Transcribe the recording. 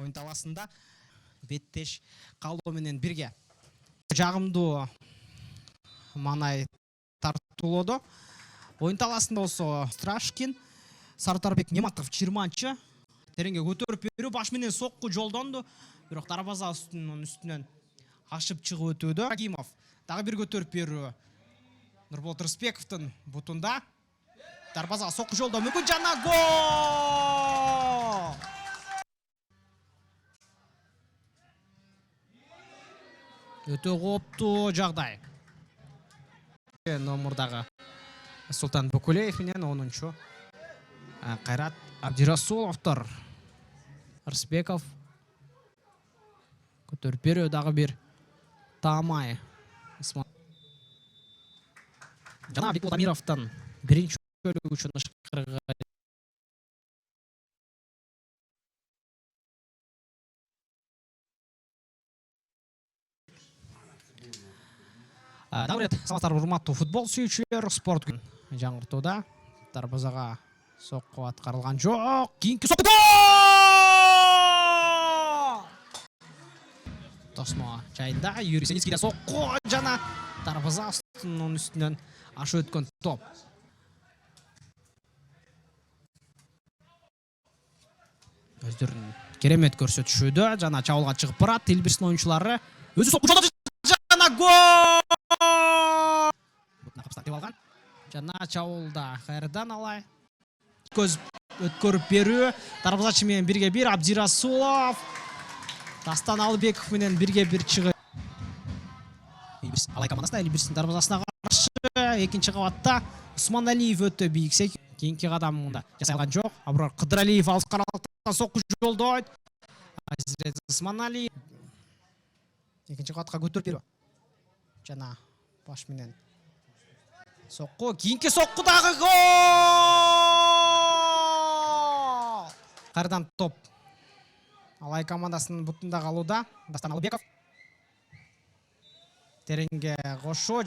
ойын таласында беттеш калуу менен бирге жагымдуу манай тартуулоодо. Ойын таласында болсо Страшкин, Сартарбек Нематов 20-чы тереңге көтөрүп берүү баш менен сокку жолдонду. Бирок дарбаза үстүнөн ашып чыгып өтүүдө. Рагимов дагы бир көтөрүп берүү. Нурболот Рысбековдун бутунда. Дарбаза сокку жолдоо мүмкүн жана гол! Өтө кооптуу жагдай. Номурдагы Султан Букулеев менен 10-чу Кайрат Абдирасуловдор. Рысбеков көтөрүп берүү дагы бир Таамай. Жана Бекболот Амировдун биринчи бөлүгү үчүн ышкырга. Дагы бир саламаттар урматтуу футбол сүйүүчүлөр, спорт күн жаңыртууда. Дарбазага сокку аткарылган жок. Кийинки сокку Тосмо жайында Юрий Сеницкий да сокку жана дарбаза үстүнөн ашып өткөн топ. Өздөрүн керемет көрсөтүшүүдө жана чабуулга чыгып барат. Элбирстин оюнчулары өзү сокку жолдоду жана гол! Бутуна капстатып алган. Жана чабуулда кайрадан алай. Көз өткөрүп берүү. Дарбазачы менен бирге бир Абдирасулов. Дастан Албеков менен бирге бир чыгып. Алай командасында Элбирстин дарбазасына каршы экинчи кабатта Усманалиев өтө бийиксек. Кийинки кадамында жасай алган жок. Абрар Кыдыралиев алыс каралыктан сокку жолдойт. Азирет Усманалиев экинчи кабатка көтөрүп берүү. Жана баш менен сокку, кийинки сокку дагы гол! Кайрадан топ Алай командасынын бутунда калууда. Дастан Албеков тереңге кошуу.